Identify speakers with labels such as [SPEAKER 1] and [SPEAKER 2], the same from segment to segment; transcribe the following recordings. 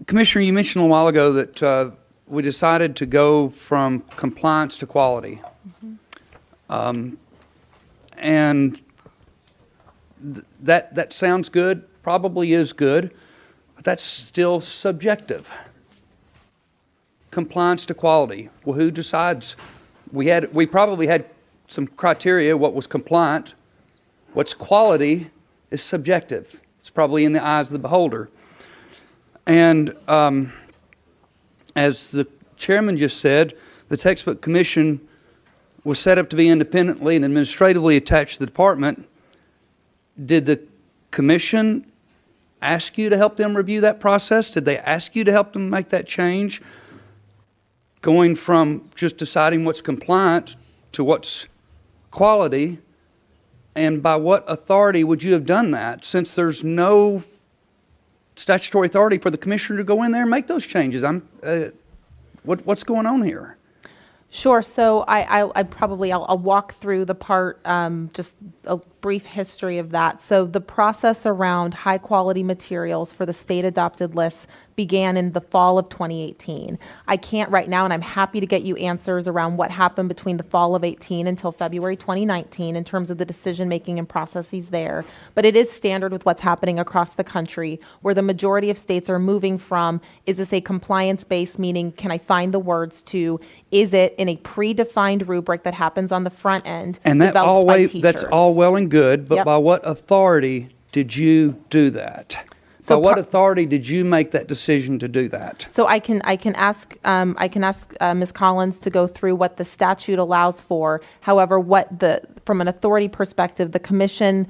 [SPEAKER 1] Commissioner, you mentioned a while ago that we decided to go from compliance to quality. And that sounds good, probably is good, but that's still subjective. Compliance to quality. Well, who decides? We probably had some criteria, what was compliant. What's quality is subjective. It's probably in the eyes of the beholder. And as the chairman just said, the Textbook Commission was set up to be independently and administratively attached to the department. Did the commission ask you to help them review that process? Did they ask you to help them make that change? Going from just deciding what's compliant to what's quality, and by what authority would you have done that, since there's no statutory authority for the commissioner to go in there and make those changes? What's going on here?
[SPEAKER 2] Sure. So I'll walk through the part, just a brief history of that. So the process around high quality materials for the state adopted lists began in the fall of 2018. I can't right now, and I'm happy to get you answers around what happened between the fall of 18 until February 2019 in terms of the decision making and processes there. But it is standard with what's happening across the country, where the majority of states are moving from, is this a compliance based, meaning can I find the words, to is it in a predefined rubric that happens on the front end,
[SPEAKER 1] And that
[SPEAKER 2] developed by teachers?
[SPEAKER 1] that's all well and good, but
[SPEAKER 2] Yep.
[SPEAKER 1] by what authority did you do that?
[SPEAKER 2] So
[SPEAKER 1] By what authority did you make that decision to do that?
[SPEAKER 2] So I can ask Ms. Collins to go through what the statute allows for. However, from an authority perspective, the commission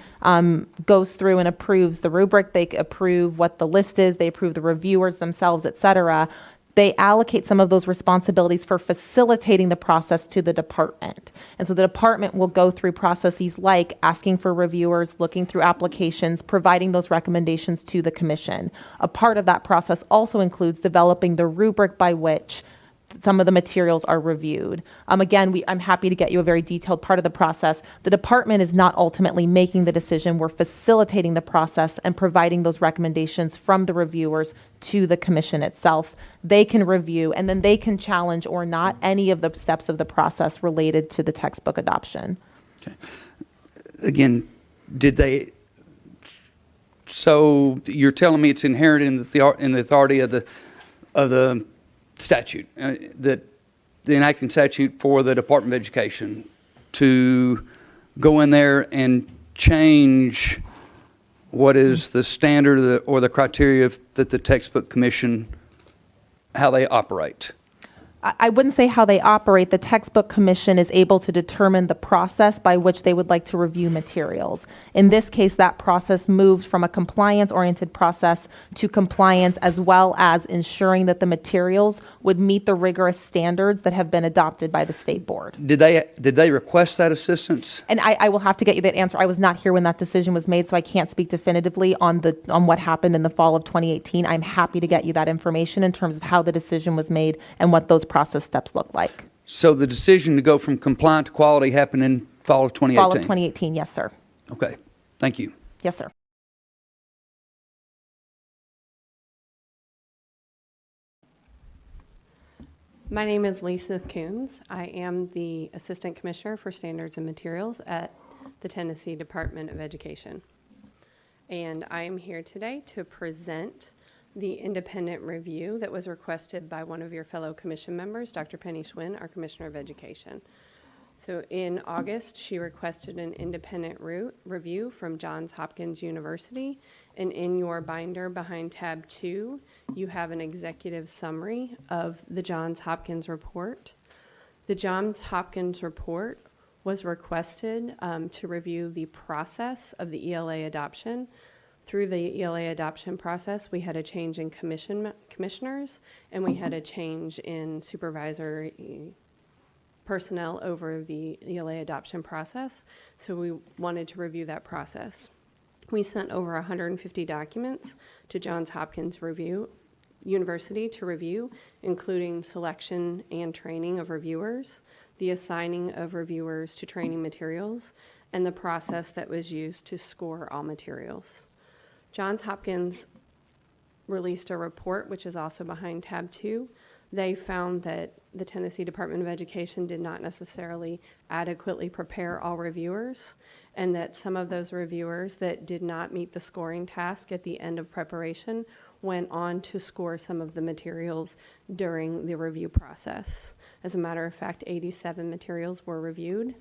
[SPEAKER 2] goes through and approves the rubric. They approve what the list is. They approve the reviewers themselves, et cetera. They allocate some of those responsibilities for facilitating the process to the department. And so the department will go through processes like asking for reviewers, looking through applications, providing those recommendations to the commission. A part of that process also includes developing the rubric by which some of the materials are reviewed. Again, I'm happy to get you a very detailed part of the process. The department is not ultimately making the decision. We're facilitating the process and providing those recommendations from the reviewers to the commission itself. They can review and then they can challenge or not any of the steps of the process related to the textbook adoption.
[SPEAKER 1] Okay. Again, so you're telling me it's inherent in the authority of the statute, that the enacting statute for the Department of Education to go in there and change what is the standard or the criteria that the Textbook Commission, how they operate?
[SPEAKER 2] I wouldn't say how they operate. The Textbook Commission is able to determine the process by which they would like to review materials. In this case, that process moved from a compliance-oriented process to compliance, as well as ensuring that the materials would meet the rigorous standards that have been adopted by the state board.
[SPEAKER 1] Did they request that assistance?
[SPEAKER 2] And I will have to get you that answer. I was not here when that decision was made, so I can't speak definitively on what happened in the fall of 2018. I'm happy to get you that information in terms of how the decision was made and what those process steps look like.
[SPEAKER 1] So the decision to go from compliant to quality happened in fall of 2018?
[SPEAKER 2] Fall of 2018, yes, sir.
[SPEAKER 1] Okay. Thank you.
[SPEAKER 2] Yes, sir.
[SPEAKER 3] My name is Lisa Coons. I am the Assistant Commissioner for Standards and Materials at the Tennessee Department of Education. And I am here today to present the independent review that was requested by one of your fellow commission members, Dr. Penny Schwinn, our Commissioner of Education. So in August, she requested an independent review from Johns Hopkins University. And in your binder behind tab 2, you have an executive summary of the Johns Hopkins report. The Johns Hopkins report was requested to review the process of the ELA adoption. Through the ELA adoption process, we had a change in commissioners, and we had a change in supervisory personnel over the ELA adoption process. So we wanted to review that process. We sent over 150 documents to Johns Hopkins University to review, including selection and training of reviewers, the assigning of reviewers to training materials, and the process that was used to score all materials. Johns Hopkins released a report, which is also behind tab 2. They found that the Tennessee Department of Education did not necessarily adequately prepare all reviewers, and that some of those reviewers that did not meet the scoring task at the end of preparation went on to score some of the materials during the review process. As a matter of fact, 87 materials were reviewed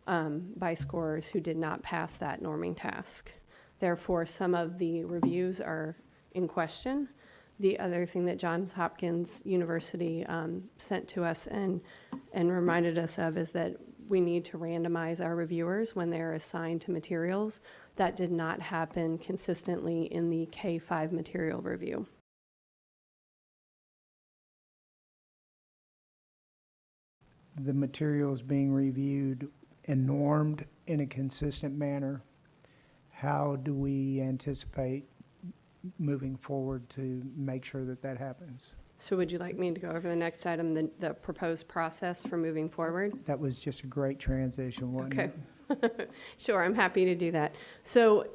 [SPEAKER 3] by scorers who did not pass that norming task. Therefore, some of the reviews are in question. The other thing that Johns Hopkins University sent to us and reminded us of is that we need to randomize our reviewers when they're assigned to materials. That did not happen consistently in the K-5 material review.
[SPEAKER 4] The materials being reviewed and normed in a consistent manner, how do we anticipate moving forward to make sure that that happens?
[SPEAKER 3] So would you like me to go over the next item, the proposed process for moving forward?
[SPEAKER 4] That was just a great transition, wasn't
[SPEAKER 3] Okay.
[SPEAKER 4] it?
[SPEAKER 3] Sure, I'm happy to do that. So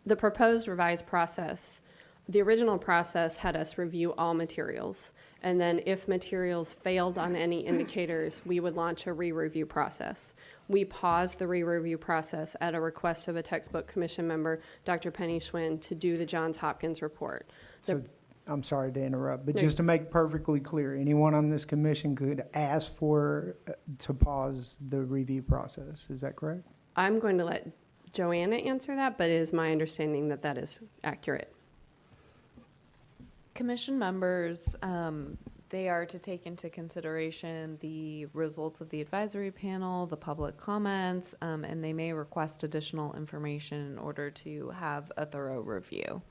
[SPEAKER 3] the proposed revised process, the original process had us review all materials. And then if materials failed on any indicators, we would launch a re-review process. We paused the re-review process at a request of a textbook commission member, Dr. Penny Schwinn, to do the Johns Hopkins report.
[SPEAKER 4] So, I'm sorry to interrupt, but
[SPEAKER 3] No.
[SPEAKER 4] just to make perfectly clear, anyone on this commission could ask for, to pause the review process, is that correct?
[SPEAKER 3] I'm going to let Joanna answer that, but it is my understanding that that is accurate.
[SPEAKER 5] Commission members, they are to take into consideration the results of the advisory panel, the public comments, and they may request additional information in order to have a thorough review.